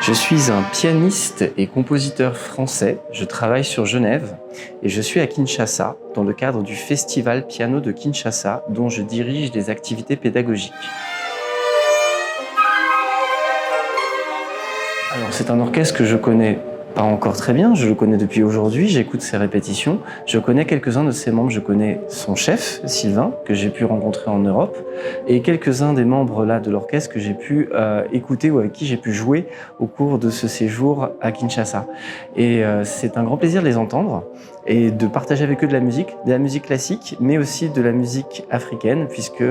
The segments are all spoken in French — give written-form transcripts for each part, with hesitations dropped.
Je suis un pianiste et compositeur français. Je travaille sur Genève et je suis à Kinshasa dans le cadre du Festival Piano de Kinshasa dont je dirige les activités pédagogiques. Alors c'est un orchestre que je connais pas encore très bien, je le connais depuis aujourd'hui, j'écoute ses répétitions, je connais quelques-uns de ses membres, je connais son chef, Sylvain, que j'ai pu rencontrer en Europe, et quelques-uns des membres là de l'orchestre que j'ai pu écouter ou avec qui j'ai pu jouer au cours de ce séjour à Kinshasa. Et c'est un grand plaisir de les entendre et de partager avec eux de la musique classique, mais aussi de la musique africaine, puisque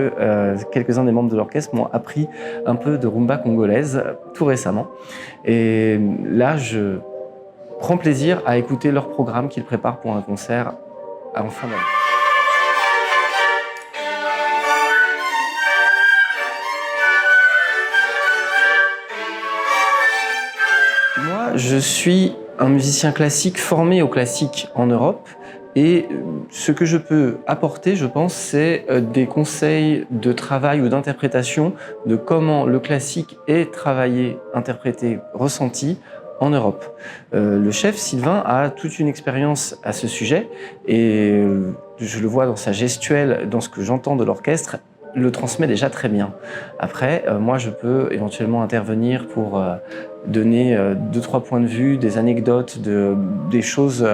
quelques-uns des membres de l'orchestre m'ont appris un peu de rumba congolaise tout récemment. Et là, je prends plaisir à écouter leur programme qu'ils préparent pour un concert en fin d'année. Moi, je suis un musicien classique formé au classique en Europe et ce que je peux apporter, je pense, c'est des conseils de travail ou d'interprétation de comment le classique est travaillé, interprété, ressenti en Europe. Le chef Sylvain a toute une expérience à ce sujet et je le vois dans sa gestuelle, dans ce que j'entends de l'orchestre, le transmet déjà très bien. Après, moi je peux éventuellement intervenir pour donner 2-3 points de vue, des anecdotes, des choses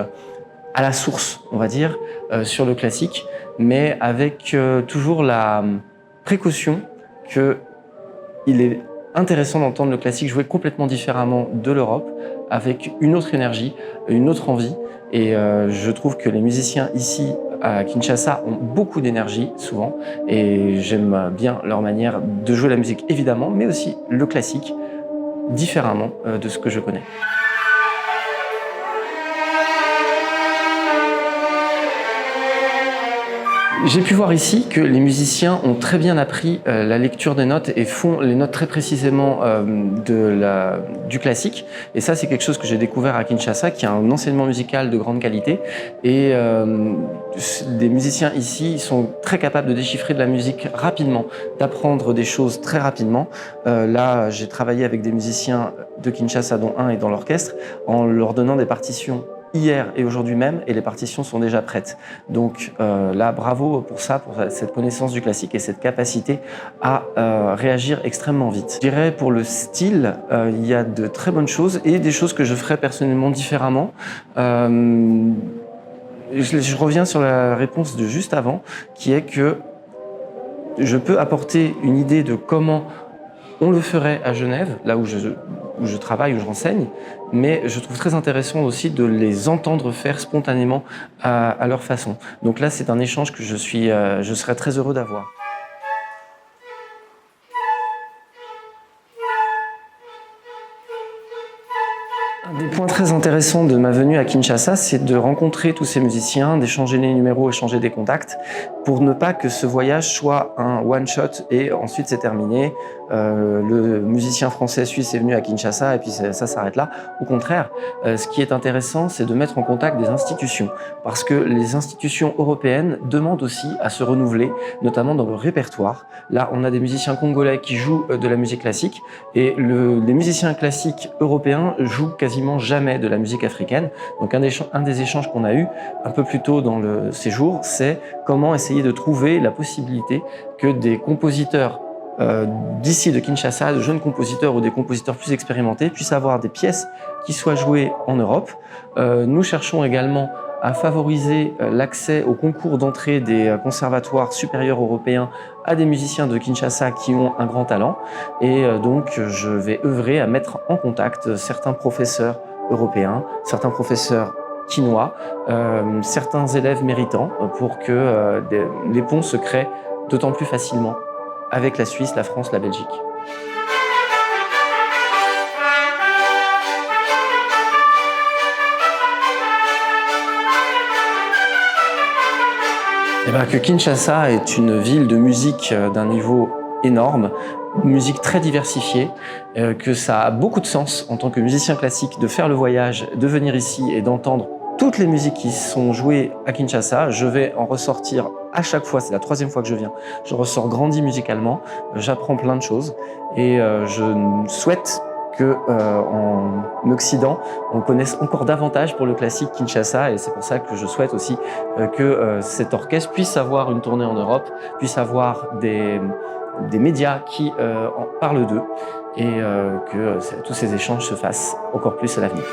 à la source, on va dire, sur le classique, mais avec toujours la précaution qu'il est intéressant d'entendre le classique jouer complètement différemment de l'Europe, avec une autre énergie, une autre envie. Et je trouve que les musiciens ici à Kinshasa ont beaucoup d'énergie, souvent, et j'aime bien leur manière de jouer la musique, évidemment, mais aussi le classique, différemment de ce que je connais. J'ai pu voir ici que les musiciens ont très bien appris la lecture des notes et font les notes très précisément du classique. Et ça, c'est quelque chose que j'ai découvert à Kinshasa, qui a un enseignement musical de grande qualité. Et les musiciens ici sont très capables de déchiffrer de la musique rapidement, d'apprendre des choses très rapidement. Là, j'ai travaillé avec des musiciens de Kinshasa, dont un est dans l'orchestre, en leur donnant des partitions hier et aujourd'hui même, et les partitions sont déjà prêtes. Donc là, bravo pour ça, pour cette connaissance du classique et cette capacité à réagir extrêmement vite. Je dirais pour le style, il y a de très bonnes choses et des choses que je ferais personnellement différemment. Je reviens sur la réponse de juste avant, qui est que je peux apporter une idée de comment on le ferait à Genève, là où je travaille, où je renseigne, mais je trouve très intéressant aussi de les entendre faire spontanément à leur façon. Donc là, c'est un échange que je serais très heureux d'avoir. Un des points très intéressants de ma venue à Kinshasa, c'est de rencontrer tous ces musiciens, d'échanger les numéros, échanger des contacts, pour ne pas que ce voyage soit un one-shot et ensuite c'est terminé. Le musicien français-suisse est venu à Kinshasa et puis ça s'arrête là. Au contraire, ce qui est intéressant, c'est de mettre en contact des institutions, parce que les institutions européennes demandent aussi à se renouveler, notamment dans le répertoire. Là, on a des musiciens congolais qui jouent de la musique classique et les musiciens classiques européens jouent quasiment jamais de la musique africaine. Donc un des échanges qu'on a eu un peu plus tôt dans le séjour, c'est comment essayer de trouver la possibilité que des compositeurs d'ici de Kinshasa, de jeunes compositeurs ou des compositeurs plus expérimentés puissent avoir des pièces qui soient jouées en Europe. Nous cherchons également à favoriser l'accès au concours d'entrée des conservatoires supérieurs européens à des musiciens de Kinshasa qui ont un grand talent. Et donc, je vais œuvrer à mettre en contact certains professeurs européens, certains professeurs chinois, certains élèves méritants pour que les ponts se créent d'autant plus facilement avec la Suisse, la France, la Belgique. Et bien que Kinshasa est une ville de musique d'un niveau énorme, musique très diversifiée, que ça a beaucoup de sens en tant que musicien classique de faire le voyage, de venir ici et d'entendre toutes les musiques qui sont jouées à Kinshasa. Je vais en ressortir à chaque fois, c'est la 3e fois que je viens, je ressors grandi musicalement, j'apprends plein de choses et je souhaite qu'en Occident, on connaisse encore davantage pour le classique Kinshasa, et c'est pour ça que je souhaite aussi que cet orchestre puisse avoir une tournée en Europe, puisse avoir des médias qui en parlent d'eux, et que tous ces échanges se fassent encore plus à l'avenir.